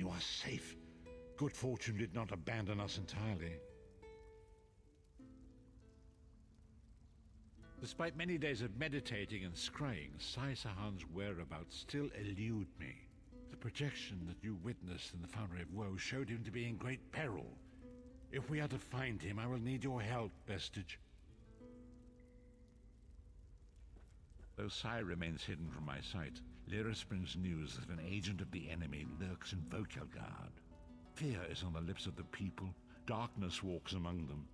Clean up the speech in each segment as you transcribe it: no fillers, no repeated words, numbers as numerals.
You are safe. Good fortune did not abandon us entirely. Despite many days of meditating and scrying, Sai Sahan's whereabouts still elude me. The projection that you witnessed in the Foundry of Woe showed him to be in great peril. If we are to find him, I will need your help, Vestige. Though Sai remains hidden from my sight, Lyris brings news that an agent of the enemy lurks in Vokelgard. Fear is on the lips of the people, darkness walks among them.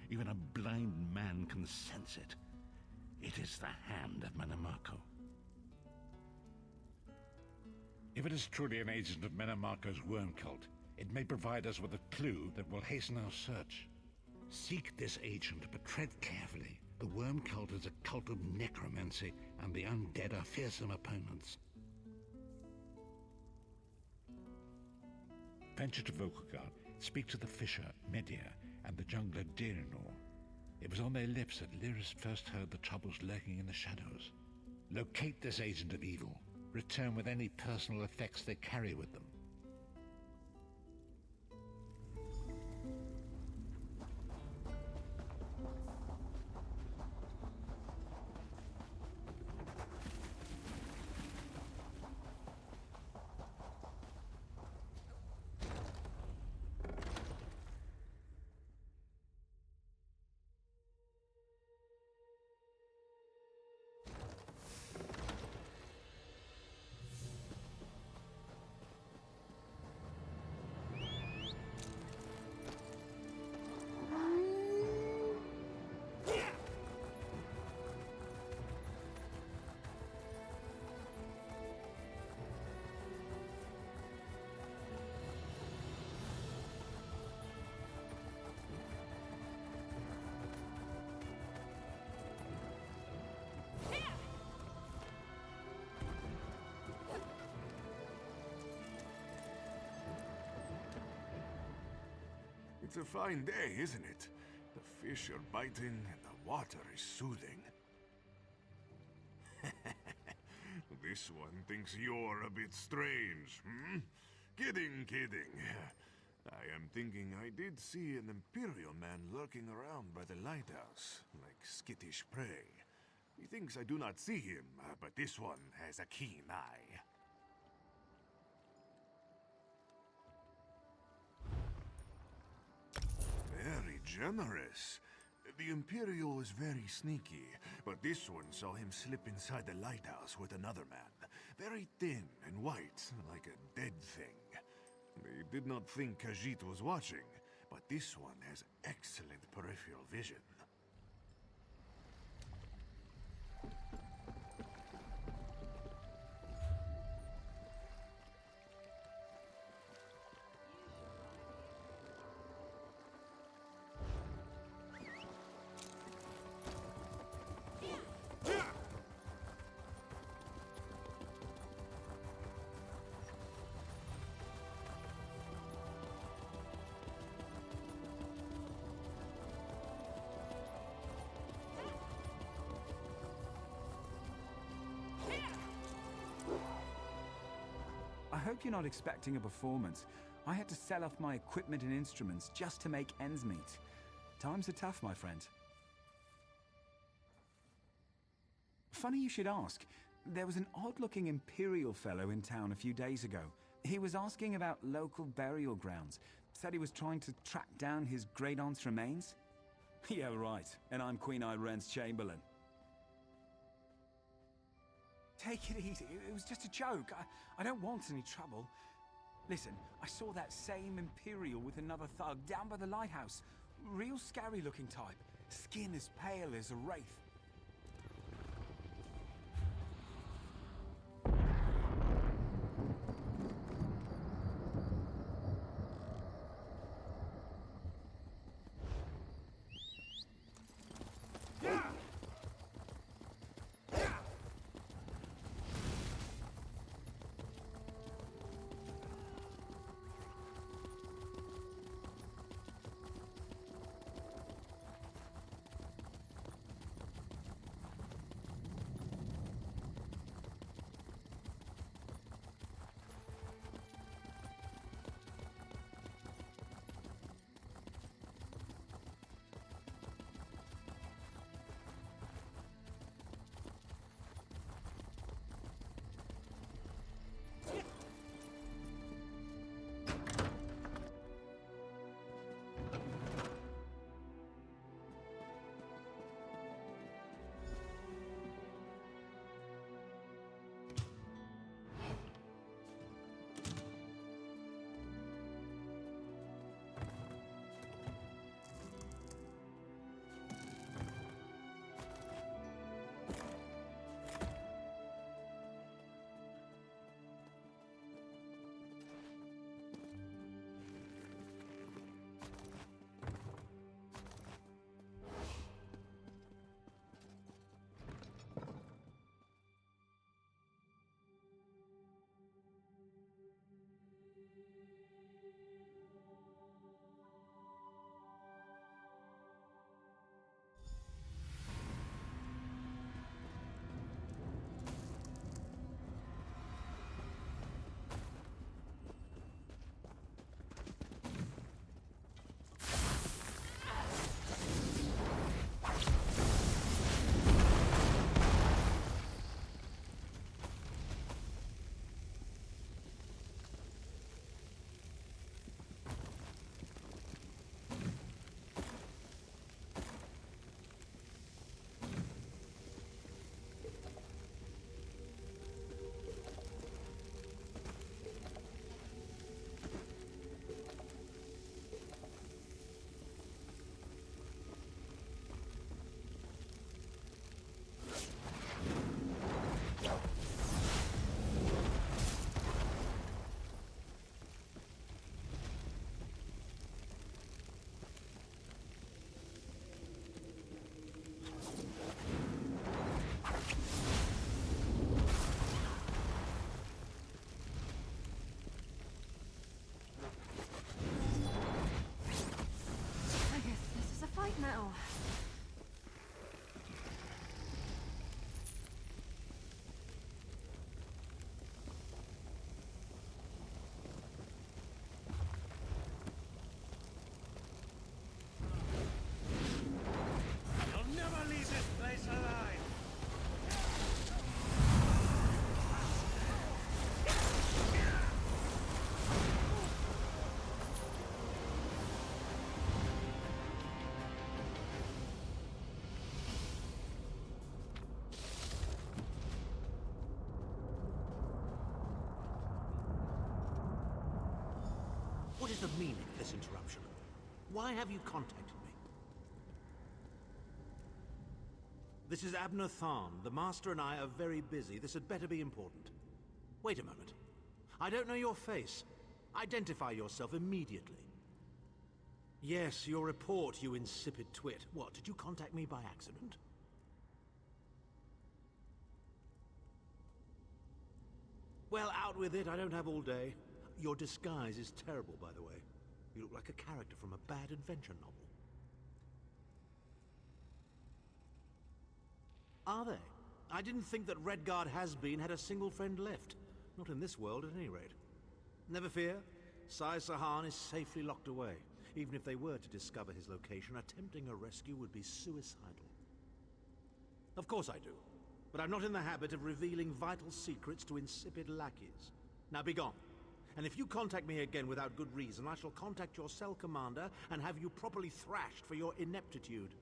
Even a blind man can sense it. It is the hand of Menamarco. If it is truly an agent of Menamarco's worm cult, it may provide us with a clue that will hasten our search. Seek this agent, but tread carefully. The worm cult is a cult of necromancy, and the undead are fearsome opponents. Venture to Vokelgard, speak to the fisher, Medea, and the jungler Dirinor. It was on their lips that Lyris first heard the troubles lurking in the shadows. Locate this agent of evil. Return with any personal effects they carry with them. It's a fine day, isn't it? The fish are biting and the water is soothing. This one thinks you're a bit strange, hmm? Kidding. I am thinking I did see an Imperial man lurking around by the lighthouse, like skittish prey. He thinks I do not see him, but this one has a keen eye. Very generous. The Imperial is very sneaky, but this one saw him slip inside the lighthouse with another man. Very thin and white, like a dead thing. They did not think Khajiit was watching, but this one has excellent peripheral vision. I hope you're not expecting a performance. I had to sell off my equipment and instruments just to make ends meet. Times are tough, my friend. Funny you should ask. There was an odd-looking Imperial fellow in town a few days ago. He was asking about local burial grounds. Said he was trying to track down his great-aunt's remains. Yeah, right. And I'm Queen Irene's Chamberlain. Take it easy. It was just a joke. I don't want any trouble. Listen, I saw that same Imperial with another thug down by the lighthouse. Real scary-looking type. Skin as pale as a wraith. I guess this is a fight now. You'll never leave this place alive! What is the meaning of this interruption? Why have you contacted me? This is Abner Tharn. The Master and I are very busy. This had better be important. Wait a moment. I don't know your face. Identify yourself immediately. Yes, your report, you insipid twit. What, did you contact me by accident? Well, out with it. I don't have all day. Your disguise is terrible, by the way. You look like a character from a bad adventure novel. Are they? I didn't think that Redguard has-been had a single friend left. Not in this world, at any rate. Never fear. Sai Sahan is safely locked away. Even if they were to discover his location, attempting a rescue would be suicidal. Of course I do. But I'm not in the habit of revealing vital secrets to insipid lackeys. Now be gone. And if you contact me again without good reason, I shall contact your cell commander and have you properly thrashed for your ineptitude.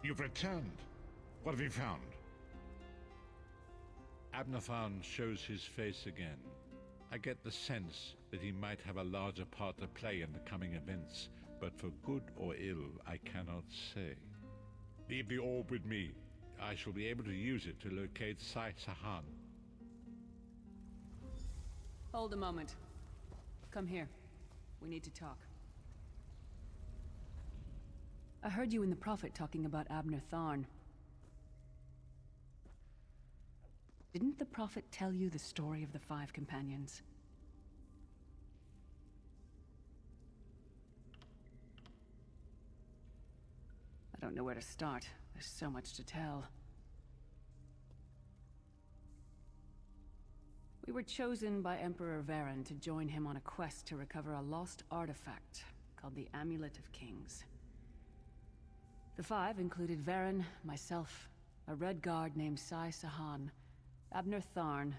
You've returned. What have you found? Abnathan shows his face again. I get the sense that he might have a larger part to play in the coming events, but for good or ill, I cannot say. Leave the orb with me. I shall be able to use it to locate Sai Sahan. Hold a moment. Come here. We need to talk. I heard you and the Prophet talking about Abner Tharn. Didn't the Prophet tell you the story of the 5 companions? I don't know where to start. There's so much to tell. We were chosen by Emperor Varen to join him on a quest to recover a lost artifact called the Amulet of Kings. The 5 included Varen, myself, a Red Guard named Sai Sahan, Abner Tharn,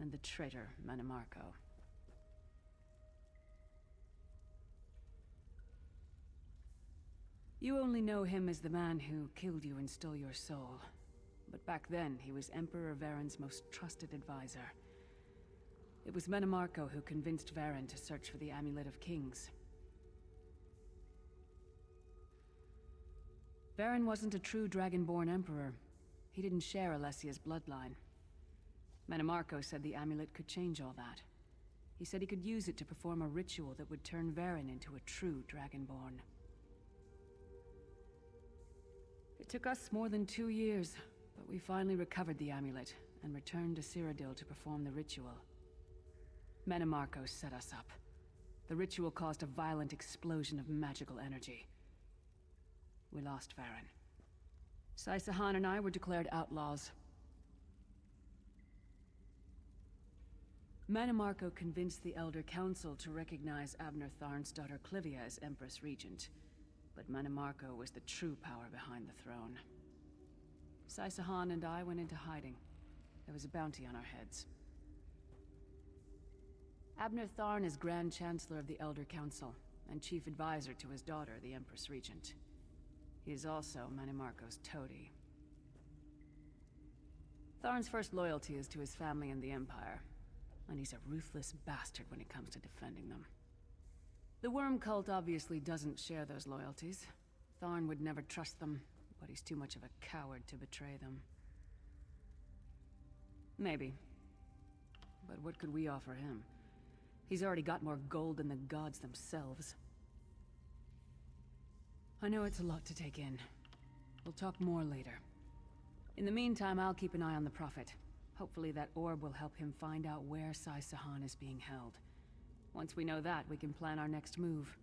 and the traitor Manimarco. You only know him as the man who killed you and stole your soul. But back then, he was Emperor Varen's most trusted advisor. It was Manimarco who convinced Varen to search for the Amulet of Kings. Varen wasn't a true Dragonborn Emperor. He didn't share Alessia's bloodline. Manimarco said the amulet could change all that. He said he could use it to perform a ritual that would turn Varen into a true Dragonborn. It took us more than 2 years, but we finally recovered the amulet and returned to Cyrodiil to perform the ritual. Manimarco set us up. The ritual caused a violent explosion of magical energy. We lost Varen. Sai Sahan and I were declared outlaws. Manimarco convinced the Elder Council to recognize Abner Tharn's daughter Clivia as Empress Regent. But Manimarco was the true power behind the throne. Sai Sahan and I went into hiding. There was a bounty on our heads. Abner Tharn is Grand Chancellor of the Elder Council, and Chief Advisor to his daughter, the Empress Regent. He is also Manimarco's toady. Tharn's first loyalty is to his family and the Empire, and he's a ruthless bastard when it comes to defending them. The Worm Cult obviously doesn't share those loyalties. Tharn would never trust them, but he's too much of a coward to betray them. Maybe. But what could we offer him? He's already got more gold than the gods themselves. I know it's a lot to take in. We'll talk more later. In the meantime, I'll keep an eye on the Prophet. Hopefully that orb will help him find out where Sai Sahan is being held. Once we know that, we can plan our next move.